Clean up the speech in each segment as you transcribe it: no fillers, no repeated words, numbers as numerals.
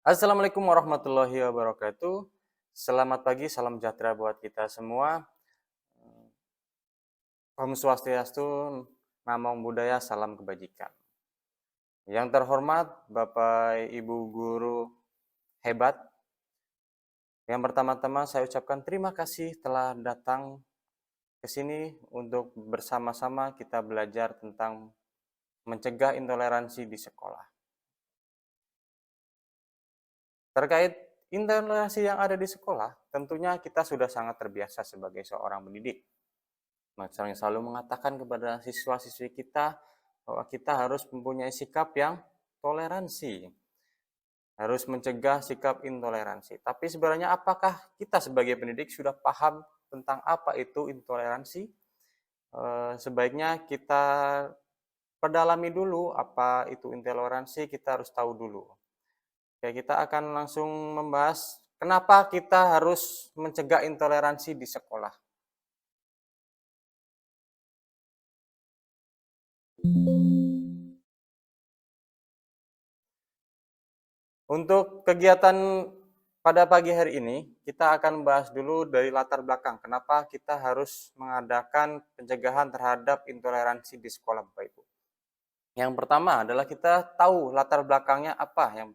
Assalamualaikum warahmatullahi wabarakatuh. Selamat pagi, salam sejahtera buat kita semua. Om Swastiastu, Namo Buddhaya, salam kebajikan. Yang terhormat Bapak Ibu Guru hebat, yang pertama-tama saya ucapkan terima kasih telah datang ke sini untuk bersama-sama kita belajar tentang mencegah intoleransi di sekolah. Terkait intoleransi yang ada di sekolah, tentunya kita sudah sangat terbiasa sebagai seorang pendidik. Yang selalu mengatakan kepada siswa-siswi kita bahwa kita harus mempunyai sikap yang toleransi, harus mencegah sikap intoleransi. Tapi sebenarnya apakah kita sebagai pendidik sudah paham tentang apa itu intoleransi? Sebaiknya kita perdalami dulu apa itu intoleransi, kita harus tahu dulu. Oke, kita akan langsung membahas kenapa kita harus mencegah intoleransi di sekolah. Untuk kegiatan pada pagi hari ini, kita akan bahas dulu dari latar belakang. Kenapa kita harus mengadakan pencegahan terhadap intoleransi di sekolah, Bapak Ibu. Yang pertama adalah kita tahu latar belakangnya apa. Yang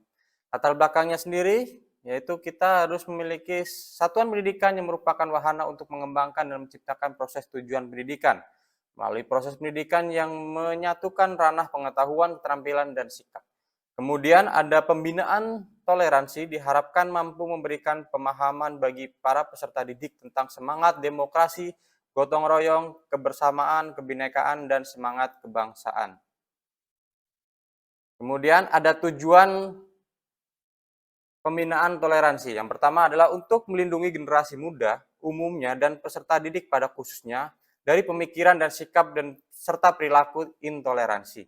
latar belakangnya sendiri, yaitu kita harus memiliki satuan pendidikan yang merupakan wahana untuk mengembangkan dan menciptakan proses tujuan pendidikan. Melalui proses pendidikan yang menyatukan ranah pengetahuan, keterampilan, dan sikap. Kemudian ada pembinaan toleransi diharapkan mampu memberikan pemahaman bagi para peserta didik tentang semangat demokrasi, gotong royong, kebersamaan, kebinekaan, dan semangat kebangsaan. Kemudian ada tujuan pembinaan toleransi. Yang pertama adalah untuk melindungi generasi muda umumnya dan peserta didik pada khususnya dari pemikiran dan sikap dan serta perilaku intoleransi.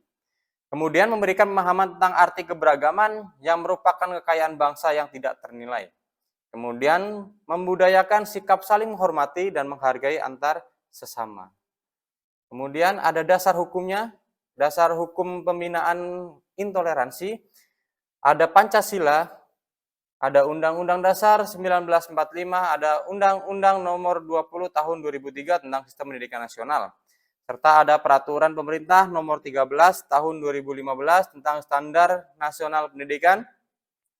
Kemudian memberikan pemahaman tentang arti keberagaman yang merupakan kekayaan bangsa yang tidak ternilai. Kemudian membudayakan sikap saling menghormati dan menghargai antar sesama. Kemudian ada dasar hukumnya, dasar hukum pembinaan intoleransi, ada Pancasila, ada Undang-Undang Dasar 1945, ada Undang-Undang Nomor 20 Tahun 2003 tentang Sistem Pendidikan Nasional. Serta ada Peraturan Pemerintah Nomor 13 Tahun 2015 tentang Standar Nasional Pendidikan.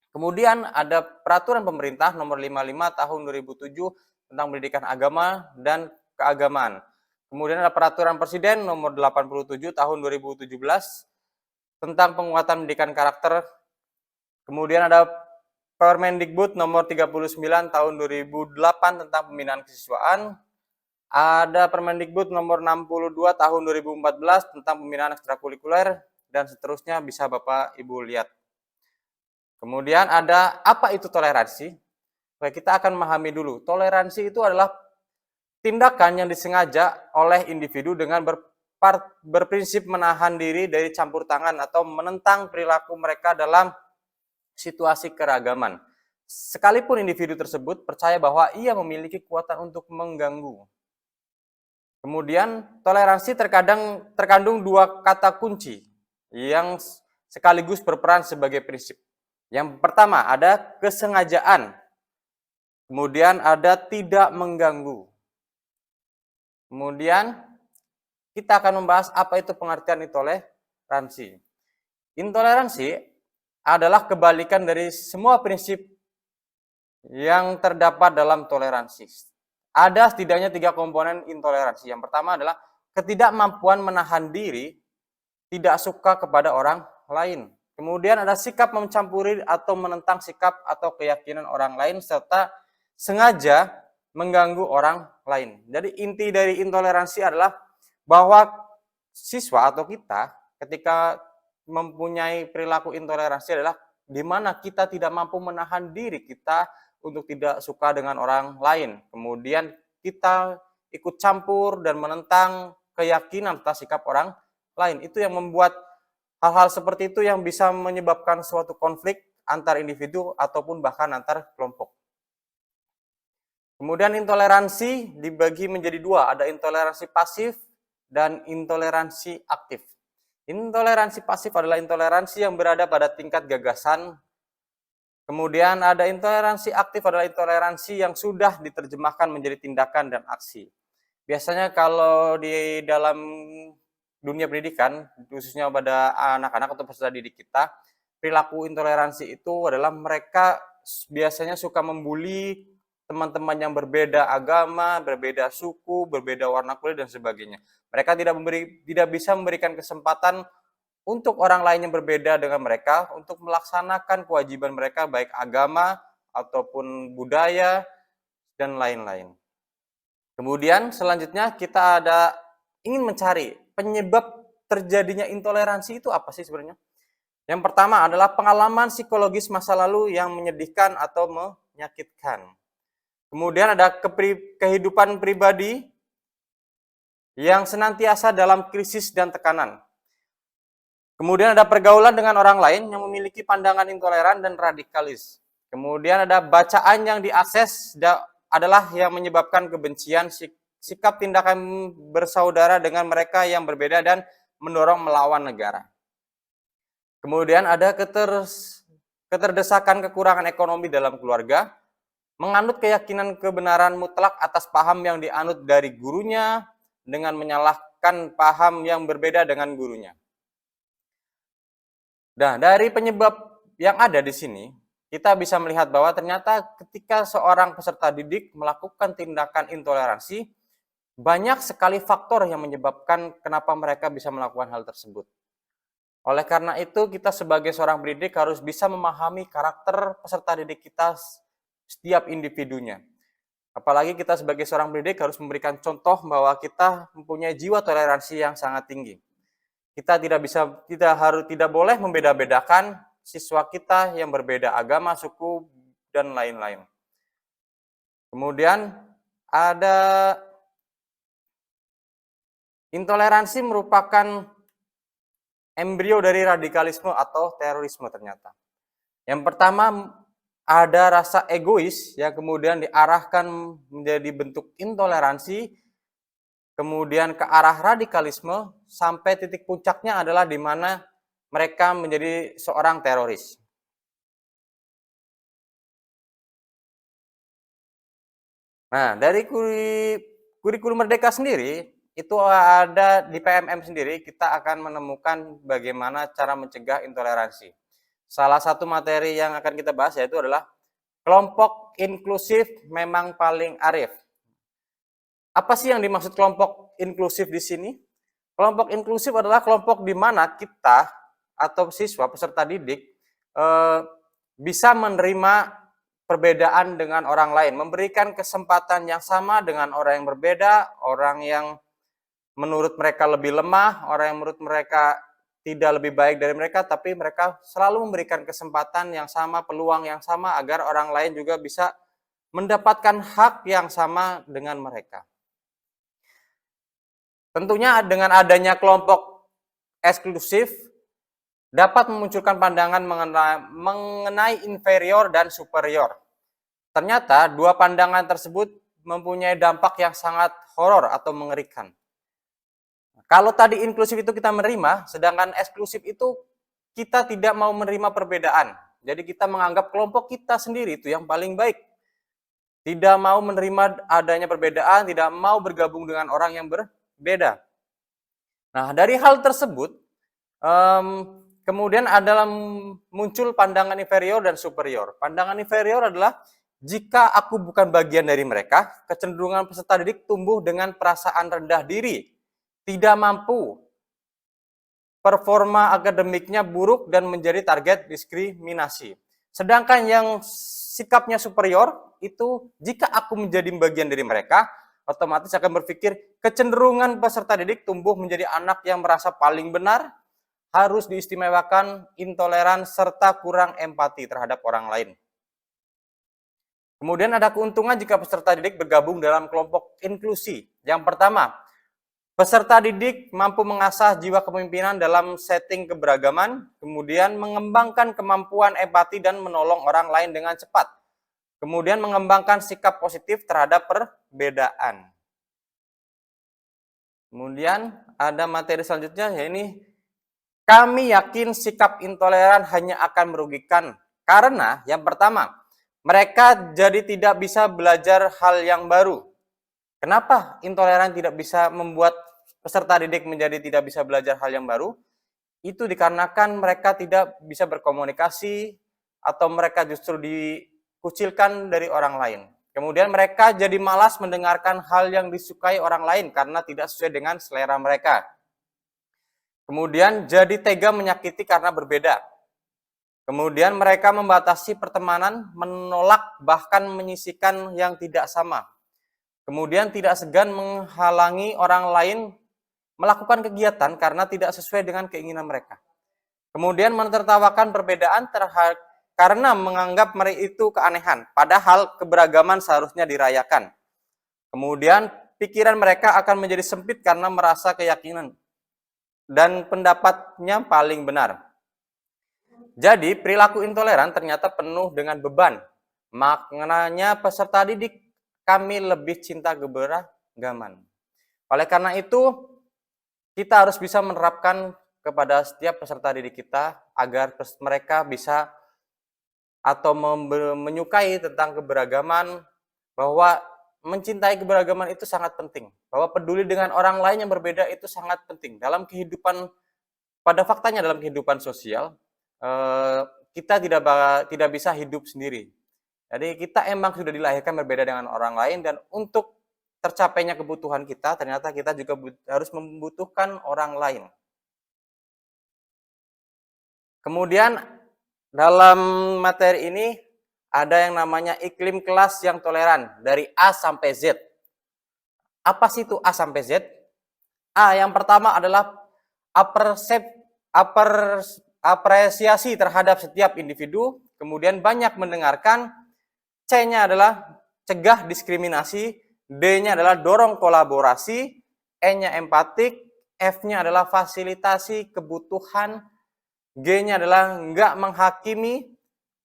Kemudian ada Peraturan Pemerintah Nomor 55 Tahun 2007 tentang Pendidikan Agama dan Keagamaan. Kemudian ada Peraturan Presiden Nomor 87 Tahun 2017 tentang penguatan pendidikan karakter. Kemudian ada Permendikbud Nomor 39 Tahun 2008 tentang pembinaan kesiswaan. Ada Permendikbud Nomor 62 Tahun 2014 tentang pembinaan ekstrakurikuler, dan seterusnya bisa Bapak Ibu lihat. Kemudian ada apa itu toleransi? Baik, kita akan memahami dulu. Toleransi itu adalah tindakan yang disengaja oleh individu dengan berprinsip menahan diri dari campur tangan atau menentang perilaku mereka dalam situasi keragaman. Sekalipun individu tersebut percaya bahwa ia memiliki kekuatan untuk mengganggu. Kemudian toleransi terkandung dua kata kunci yang sekaligus berperan sebagai prinsip. Yang pertama ada kesengajaan, kemudian ada tidak mengganggu. Kemudian kita akan membahas apa itu pengertian intoleransi. Intoleransi adalah kebalikan dari semua prinsip yang terdapat dalam toleransi. Ada setidaknya 3 komponen intoleransi. Yang pertama adalah ketidakmampuan menahan diri, tidak suka kepada orang lain. Kemudian ada sikap mencampuri atau menentang sikap atau keyakinan orang lain, serta sengaja mengganggu orang lain. Jadi inti dari intoleransi adalah bahwa siswa atau kita ketika mempunyai perilaku intoleransi adalah di mana kita tidak mampu menahan diri kita untuk tidak suka dengan orang lain. Kemudian kita ikut campur dan menentang keyakinan atau sikap orang lain. Itu yang membuat hal-hal seperti itu yang bisa menyebabkan suatu konflik antar individu ataupun bahkan antar kelompok. Kemudian intoleransi dibagi menjadi dua, ada intoleransi pasif dan intoleransi aktif. Intoleransi pasif adalah intoleransi yang berada pada tingkat gagasan Kemudian ada intoleransi aktif, adalah intoleransi yang sudah diterjemahkan menjadi tindakan dan aksi. Biasanya kalau di dalam dunia pendidikan, khususnya pada anak-anak atau peserta didik kita, perilaku intoleransi itu adalah mereka biasanya suka membuli teman-teman yang berbeda agama, berbeda suku, berbeda warna kulit dan sebagainya. Mereka tidak bisa memberikan kesempatan untuk orang lain yang berbeda dengan mereka untuk melaksanakan kewajiban mereka baik agama ataupun budaya dan lain-lain. Kemudian selanjutnya kita ingin mencari penyebab terjadinya intoleransi itu apa sih sebenarnya? Yang pertama adalah pengalaman psikologis masa lalu yang menyedihkan atau menyakitkan. Kemudian ada kehidupan pribadi yang senantiasa dalam krisis dan tekanan. Kemudian ada pergaulan dengan orang lain yang memiliki pandangan intoleran dan radikalis. Kemudian ada bacaan yang diakses adalah yang menyebabkan kebencian, sikap tindakan bersaudara dengan mereka yang berbeda dan mendorong melawan negara. Kemudian ada keterdesakan kekurangan ekonomi dalam keluarga, menganut keyakinan kebenaran mutlak atas paham yang dianut dari gurunya dengan menyalahkan paham yang berbeda dengan gurunya. Nah, dari penyebab yang ada di sini, kita bisa melihat bahwa ternyata ketika seorang peserta didik melakukan tindakan intoleransi, banyak sekali faktor yang menyebabkan kenapa mereka bisa melakukan hal tersebut. Oleh karena itu, kita sebagai seorang pendidik harus bisa memahami karakter peserta didik kita setiap individunya. Apalagi kita sebagai seorang pendidik harus memberikan contoh bahwa kita mempunyai jiwa toleransi yang sangat tinggi. Kita tidak boleh membeda-bedakan siswa kita yang berbeda agama, suku, dan lain-lain. Kemudian ada intoleransi merupakan embrio dari radikalisme atau terorisme ternyata. Yang pertama ada rasa egois yang kemudian diarahkan menjadi bentuk intoleransi, kemudian ke arah radikalisme, sampai titik puncaknya adalah di mana mereka menjadi seorang teroris. Nah, dari kurikulum Merdeka sendiri, itu ada di PMM sendiri, kita akan menemukan bagaimana cara mencegah intoleransi. Salah satu materi yang akan kita bahas yaitu adalah kelompok inklusif memang paling arif. Apa sih yang dimaksud kelompok inklusif di sini? Kelompok inklusif adalah kelompok di mana kita atau siswa peserta didik bisa menerima perbedaan dengan orang lain, memberikan kesempatan yang sama dengan orang yang berbeda, orang yang menurut mereka lebih lemah, orang yang menurut mereka tidak lebih baik dari mereka, tapi mereka selalu memberikan kesempatan yang sama, peluang yang sama agar orang lain juga bisa mendapatkan hak yang sama dengan mereka. Tentunya dengan adanya kelompok eksklusif dapat memunculkan pandangan mengenai inferior dan superior. Ternyata dua pandangan tersebut mempunyai dampak yang sangat horor atau mengerikan. Kalau tadi inklusif itu kita menerima, sedangkan eksklusif itu kita tidak mau menerima perbedaan. Jadi kita menganggap kelompok kita sendiri itu yang paling baik. Tidak mau menerima adanya perbedaan, tidak mau bergabung dengan orang yang berbeda. Nah, dari hal tersebut, kemudian adalah muncul pandangan inferior dan superior. Pandangan inferior adalah jika aku bukan bagian dari mereka, kecenderungan peserta didik tumbuh dengan perasaan rendah diri, tidak mampu, performa akademiknya buruk dan menjadi target diskriminasi. Sedangkan yang sikapnya superior itu jika aku menjadi bagian dari mereka, otomatis akan berpikir kecenderungan peserta didik tumbuh menjadi anak yang merasa paling benar, harus diistimewakan, intoleran, serta kurang empati terhadap orang lain. Kemudian ada keuntungan jika peserta didik bergabung dalam kelompok inklusi. Yang pertama, peserta didik mampu mengasah jiwa kepemimpinan dalam setting keberagaman, kemudian mengembangkan kemampuan empati dan menolong orang lain dengan cepat. Kemudian mengembangkan sikap positif terhadap perbedaan. Kemudian ada materi selanjutnya, yaitu kami yakin sikap intoleran hanya akan merugikan Karena yang pertama, mereka jadi tidak bisa belajar hal yang baru. Kenapa intoleran tidak bisa membuat peserta didik menjadi tidak bisa belajar hal yang baru? Itu dikarenakan mereka tidak bisa berkomunikasi atau mereka justru dikucilkan dari orang lain. Kemudian mereka jadi malas mendengarkan hal yang disukai orang lain karena tidak sesuai dengan selera mereka. Kemudian jadi tega menyakiti karena berbeda. Kemudian mereka membatasi pertemanan, menolak bahkan menyisihkan yang tidak sama. Kemudian tidak segan menghalangi orang lain melakukan kegiatan karena tidak sesuai dengan keinginan mereka. Kemudian menertawakan perbedaan karena menganggap mereka itu keanehan, padahal keberagaman seharusnya dirayakan. Kemudian pikiran mereka akan menjadi sempit karena merasa keyakinan dan pendapatnya paling benar. Jadi perilaku intoleran ternyata penuh dengan beban. Maknanya peserta didik kami lebih cinta keberagaman. Oleh karena itu, kita harus bisa menerapkan kepada setiap peserta didik kita agar mereka bisa atau menyukai tentang keberagaman, bahwa mencintai keberagaman itu sangat penting, bahwa peduli dengan orang lain yang berbeda itu sangat penting dalam kehidupan. Pada faktanya dalam kehidupan sosial kita tidak bisa hidup sendiri. Jadi kita emang sudah dilahirkan berbeda dengan orang lain, dan untuk tercapainya kebutuhan kita, ternyata kita juga harus membutuhkan orang lain. Kemudian dalam materi ini ada yang namanya iklim kelas yang toleran dari A sampai Z. Apa sih itu A sampai Z? A yang pertama adalah apresiasi terhadap setiap individu, kemudian banyak mendengarkan. C-nya adalah cegah diskriminasi, D-nya adalah dorong kolaborasi, E-nya empatik, F-nya adalah fasilitasi kebutuhan, G-nya adalah enggak menghakimi,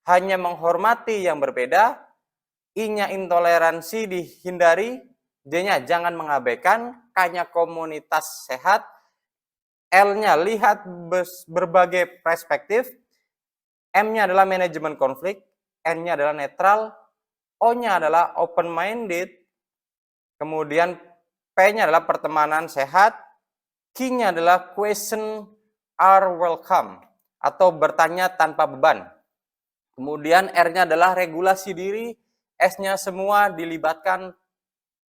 hanya menghormati yang berbeda, I-nya intoleransi dihindari, J-nya jangan mengabaikan, K-nya komunitas sehat, L-nya lihat berbagai perspektif, M-nya adalah manajemen konflik, N-nya adalah netral, O-nya adalah open-minded, kemudian P-nya adalah pertemanan sehat, Q-nya adalah question are welcome, atau bertanya tanpa beban. Kemudian R-nya adalah regulasi diri, S-nya semua dilibatkan,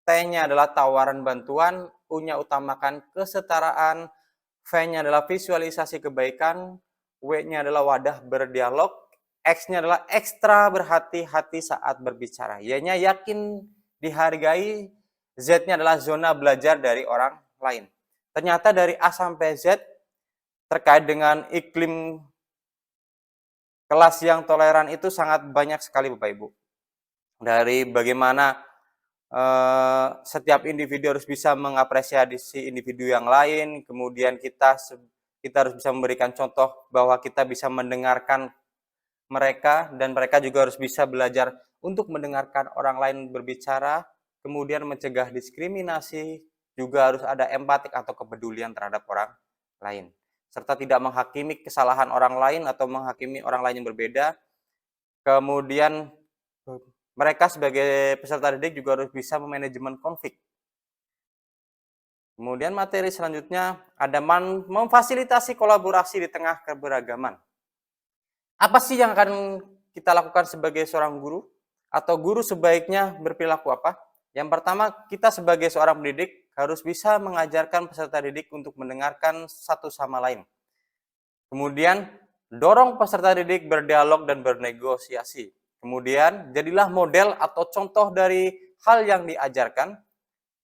T-nya adalah tawaran bantuan, U-nya utamakan kesetaraan, V-nya adalah visualisasi kebaikan, W-nya adalah wadah berdialog, X-nya adalah ekstra berhati-hati saat berbicara, Y-nya yakin dihargai, Z-nya adalah zona belajar dari orang lain. Ternyata dari A sampai Z terkait dengan iklim kelas yang toleran itu sangat banyak sekali Bapak Ibu. Dari bagaimana setiap individu harus bisa mengapresiasi individu yang lain, kemudian kita harus bisa memberikan contoh bahwa kita bisa mendengarkan mereka, dan mereka juga harus bisa belajar untuk mendengarkan orang lain berbicara, kemudian mencegah diskriminasi, juga harus ada empatik atau kepedulian terhadap orang lain, serta tidak menghakimi kesalahan orang lain atau menghakimi orang lain yang berbeda. Kemudian mereka sebagai peserta didik juga harus bisa memanajemen konflik. Kemudian materi selanjutnya ada memfasilitasi kolaborasi di tengah keberagaman. Apa sih yang akan kita lakukan sebagai seorang guru? Atau guru sebaiknya berperilaku apa? Yang pertama, kita sebagai seorang pendidik harus bisa mengajarkan peserta didik untuk mendengarkan satu sama lain. Kemudian, dorong peserta didik berdialog dan bernegosiasi. Kemudian, jadilah model atau contoh dari hal yang diajarkan.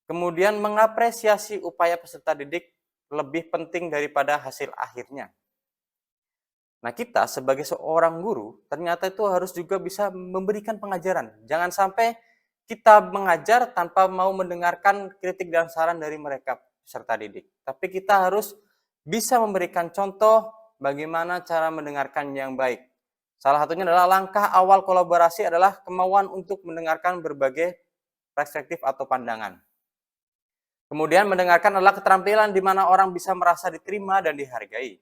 Kemudian, mengapresiasi upaya peserta didik lebih penting daripada hasil akhirnya. Nah, kita sebagai seorang guru ternyata itu harus juga bisa memberikan pengajaran. Jangan sampai kita mengajar tanpa mau mendengarkan kritik dan saran dari mereka peserta didik. Tapi kita harus bisa memberikan contoh bagaimana cara mendengarkan yang baik. Salah satunya adalah langkah awal kolaborasi adalah kemauan untuk mendengarkan berbagai perspektif atau pandangan. Kemudian mendengarkan adalah keterampilan di mana orang bisa merasa diterima dan dihargai.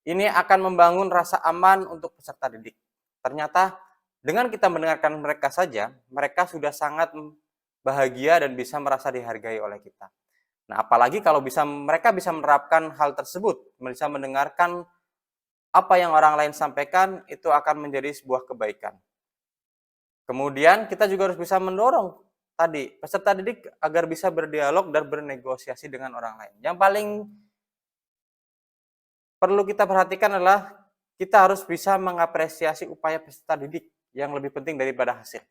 Ini akan membangun rasa aman untuk peserta didik. Ternyata dengan kita mendengarkan mereka saja, mereka sudah sangat bahagia dan bisa merasa dihargai oleh kita. Nah, apalagi kalau mereka bisa menerapkan hal tersebut, bisa mendengarkan apa yang orang lain sampaikan, itu akan menjadi sebuah kebaikan. Kemudian kita juga harus bisa mendorong tadi peserta didik agar bisa berdialog dan bernegosiasi dengan orang lain. Yang paling perlu kita perhatikan adalah kita harus bisa mengapresiasi upaya peserta didik yang lebih penting daripada hasil.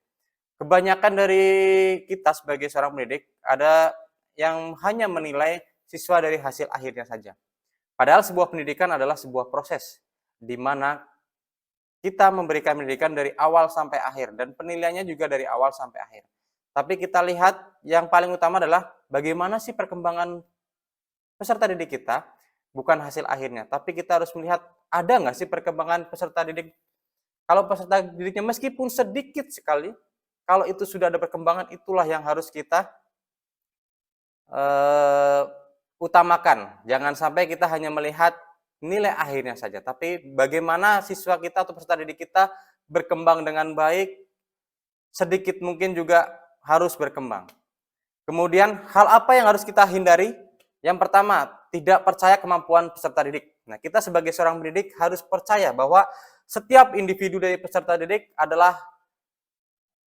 Kebanyakan dari kita sebagai seorang pendidik ada yang hanya menilai siswa dari hasil akhirnya saja. Padahal sebuah pendidikan adalah sebuah proses di mana kita memberikan pendidikan dari awal sampai akhir dan penilaiannya juga dari awal sampai akhir. Tapi kita lihat yang paling utama adalah bagaimana sih perkembangan peserta didik kita, bukan hasil akhirnya. Tapi kita harus melihat ada nggak sih perkembangan peserta didik. Kalau peserta didiknya meskipun sedikit sekali, kalau itu sudah ada perkembangan, itulah yang harus kita utamakan. Jangan sampai kita hanya melihat nilai akhirnya saja, tapi bagaimana siswa kita atau peserta didik kita berkembang dengan baik, sedikit mungkin juga harus berkembang. Kemudian hal apa yang harus kita hindari? Yang pertama, tidak percaya kemampuan peserta didik. Nah, kita sebagai seorang pendidik harus percaya bahwa setiap individu dari peserta didik adalah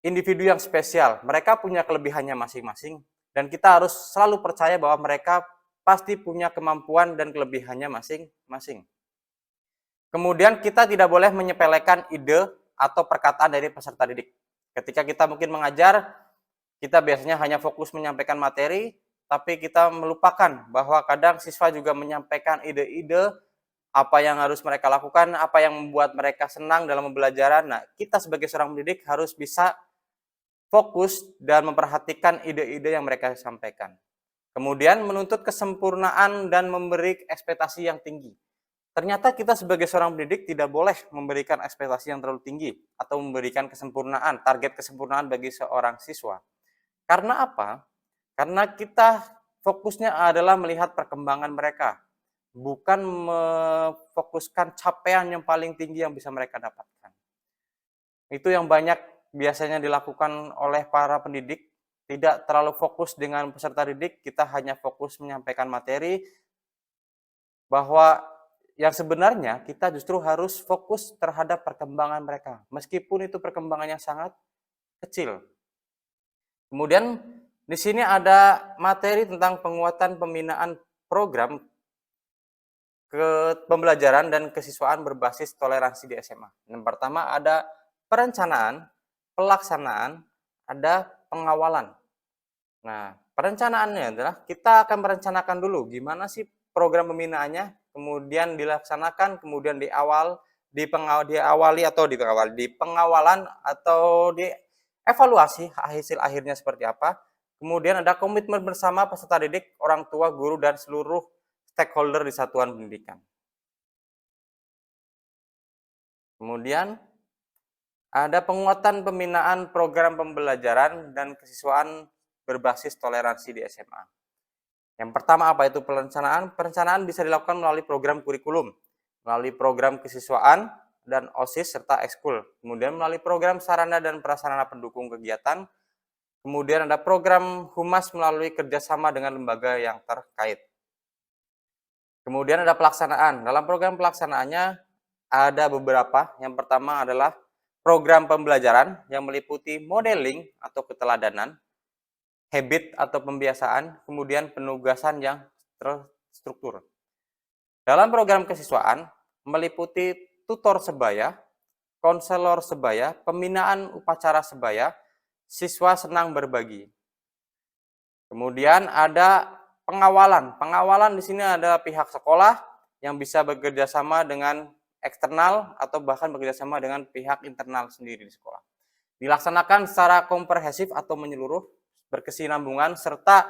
individu yang spesial. Mereka punya kelebihannya masing-masing dan kita harus selalu percaya bahwa mereka pasti punya kemampuan dan kelebihannya masing-masing. Kemudian kita tidak boleh menyepelekan ide atau perkataan dari peserta didik. Ketika kita mungkin mengajar, kita biasanya hanya fokus menyampaikan materi, tapi kita melupakan bahwa kadang siswa juga menyampaikan ide-ide apa yang harus mereka lakukan, apa yang membuat mereka senang dalam pembelajaran. Nah, kita sebagai seorang pendidik harus bisa fokus dan memperhatikan ide-ide yang mereka sampaikan. Kemudian menuntut kesempurnaan dan memberi ekspektasi yang tinggi. Ternyata kita sebagai seorang pendidik tidak boleh memberikan ekspektasi yang terlalu tinggi atau memberikan kesempurnaan, target kesempurnaan bagi seorang siswa. Karena apa? Karena kita fokusnya adalah melihat perkembangan mereka, bukan memfokuskan capaian yang paling tinggi yang bisa mereka dapatkan. Itu yang banyak biasanya dilakukan oleh para pendidik, tidak terlalu fokus dengan peserta didik, kita hanya fokus menyampaikan materi, bahwa yang sebenarnya kita justru harus fokus terhadap perkembangan mereka, meskipun itu perkembangannya sangat kecil. Kemudian di sini ada materi tentang penguatan pembinaan program pembelajaran dan kesiswaan berbasis toleransi di SMA. Yang pertama ada perencanaan, pelaksanaan, ada pengawalan. Nah, perencanaannya adalah kita akan merencanakan dulu gimana sih program pembinaannya, kemudian dilaksanakan, kemudian di pengawalan atau dievaluasi hasil akhirnya seperti apa. Kemudian ada komitmen bersama peserta didik, orang tua, guru, dan seluruh stakeholder di satuan pendidikan. Kemudian ada penguatan pembinaan program pembelajaran dan kesiswaan berbasis toleransi di SMA. Yang pertama apa itu perencanaan? Perencanaan bisa dilakukan melalui program kurikulum, melalui program kesiswaan dan OSIS serta ekskul. Kemudian melalui program sarana dan prasarana pendukung kegiatan. Kemudian ada program humas melalui kerjasama dengan lembaga yang terkait. Kemudian ada pelaksanaan. Dalam program pelaksanaannya ada beberapa. Yang pertama adalah program pembelajaran yang meliputi modeling atau keteladanan, habit atau pembiasaan, kemudian penugasan yang terstruktur. Dalam program kesiswaan meliputi tutor sebaya, konselor sebaya, pembinaan upacara sebaya, siswa senang berbagi. Kemudian ada pengawalan. Pengawalan di sini ada pihak sekolah yang bisa bekerja sama dengan eksternal atau bahkan bekerja sama dengan pihak internal sendiri di sekolah. Dilaksanakan secara komprehensif atau menyeluruh, berkesinambungan, serta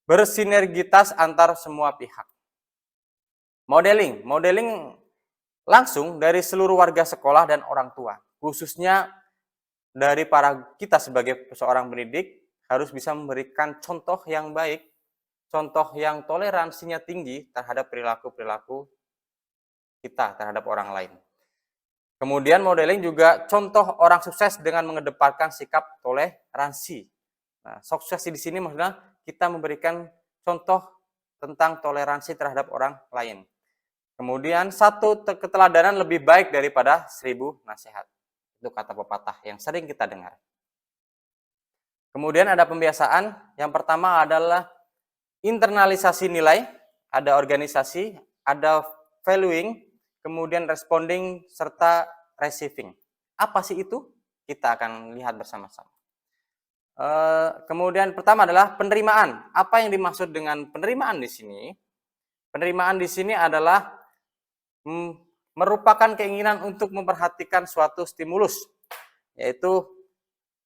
bersinergitas antar semua pihak. Modeling langsung dari seluruh warga sekolah dan orang tua, khususnya dari kita sebagai seorang pendidik harus bisa memberikan contoh yang baik, contoh yang toleransinya tinggi terhadap perilaku-perilaku kita terhadap orang lain. Kemudian modeling juga contoh orang sukses dengan mengedepankan sikap toleransi. Nah, sukses di sini maksudnya kita memberikan contoh tentang toleransi terhadap orang lain. Kemudian satu keteladanan lebih baik daripada 1000 nasihat. Itu kata pepatah yang sering kita dengar. Kemudian ada pembiasaan. Yang pertama adalah internalisasi nilai, ada organisasi, ada valuing, kemudian responding, serta receiving. Apa sih itu? Kita akan lihat bersama-sama. Kemudian pertama adalah penerimaan. Apa yang dimaksud dengan penerimaan di sini? Penerimaan di sini adalah merupakan keinginan untuk memperhatikan suatu stimulus, yaitu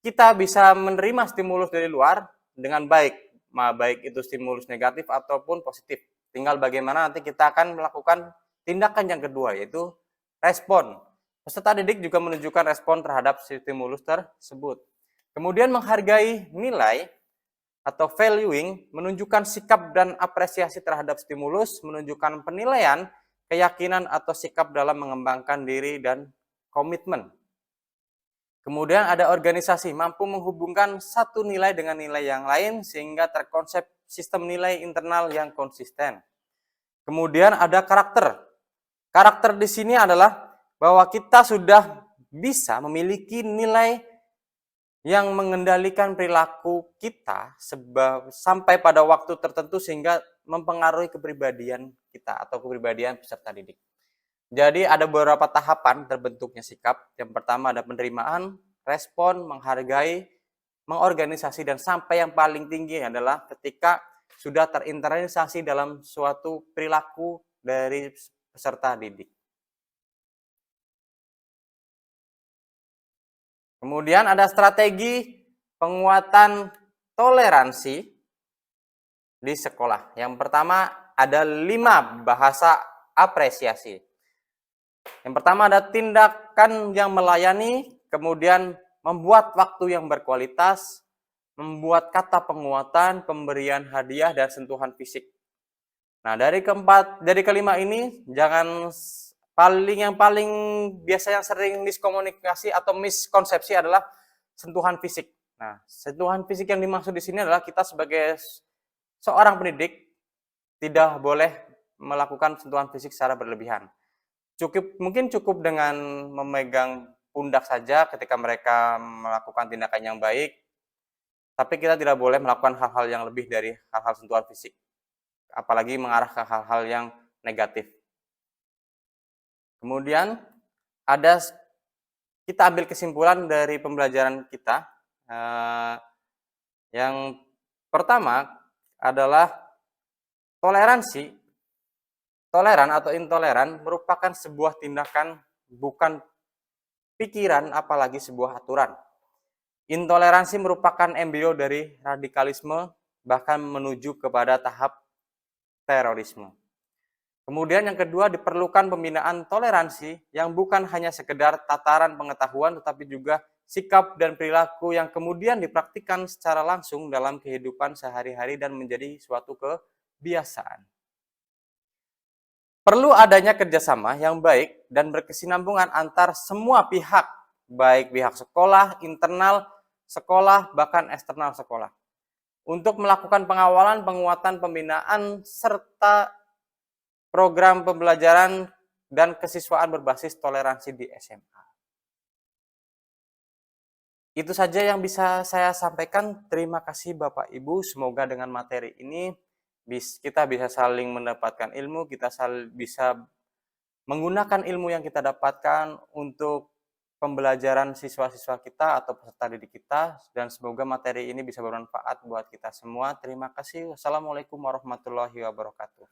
kita bisa menerima stimulus dari luar dengan baik, baik itu stimulus negatif ataupun positif. Tinggal bagaimana nanti kita akan melakukan tindakan yang kedua, yaitu respon. Peserta didik juga menunjukkan respon terhadap stimulus tersebut. Kemudian menghargai nilai atau valuing, menunjukkan sikap dan apresiasi terhadap stimulus, menunjukkan penilaian, keyakinan atau sikap dalam mengembangkan diri dan komitmen. Kemudian ada organisasi, mampu menghubungkan satu nilai dengan nilai yang lain sehingga terkonsep sistem nilai internal yang konsisten. Kemudian ada karakter. Karakter di sini adalah bahwa kita sudah bisa memiliki nilai yang mengendalikan perilaku kita sampai pada waktu tertentu sehingga mempengaruhi kepribadian kita atau kepribadian peserta didik. Jadi ada beberapa tahapan terbentuknya sikap. Yang pertama ada penerimaan, respon, menghargai, mengorganisasi, dan sampai yang paling tinggi adalah ketika sudah terinternalisasi dalam suatu perilaku dari peserta didik. Kemudian ada strategi penguatan toleransi di sekolah. Yang pertama ada 5 bahasa apresiasi. Yang pertama ada tindakan yang melayani, kemudian membuat waktu yang berkualitas, membuat kata penguatan, pemberian hadiah, dan sentuhan fisik. Nah, dari kelima ini, yang paling biasa yang sering miskomunikasi atau miskonsepsi adalah sentuhan fisik. Nah, sentuhan fisik yang dimaksud di sini adalah kita sebagai seorang pendidik tidak boleh melakukan sentuhan fisik secara berlebihan. Mungkin cukup dengan memegang pundak saja ketika mereka melakukan tindakan yang baik, tapi kita tidak boleh melakukan hal-hal yang lebih dari hal-hal sentuhan fisik, apalagi mengarah ke hal-hal yang negatif. Kemudian kita ambil kesimpulan dari pembelajaran kita. Yang pertama adalah toleran atau intoleran merupakan sebuah tindakan, bukan pikiran, apalagi sebuah aturan. Intoleransi merupakan embrio dari radikalisme, bahkan menuju kepada tahap terorisme. Kemudian yang kedua, diperlukan pembinaan toleransi yang bukan hanya sekedar tataran pengetahuan, tetapi juga sikap dan perilaku yang kemudian dipraktikkan secara langsung dalam kehidupan sehari-hari dan menjadi suatu kebiasaan. Perlu adanya kerjasama yang baik dan berkesinambungan antar semua pihak, baik pihak sekolah, internal sekolah, bahkan eksternal sekolah, untuk melakukan pengawalan, penguatan, pembinaan, serta program pembelajaran dan kesiswaan berbasis toleransi di SMA. Itu saja yang bisa saya sampaikan. Terima kasih Bapak Ibu, semoga dengan materi ini kita bisa saling mendapatkan ilmu, kita bisa menggunakan ilmu yang kita dapatkan untuk pembelajaran siswa-siswa kita atau peserta didik kita, dan semoga materi ini bisa bermanfaat buat kita semua. Terima kasih. Wassalamualaikum warahmatullahi wabarakatuh.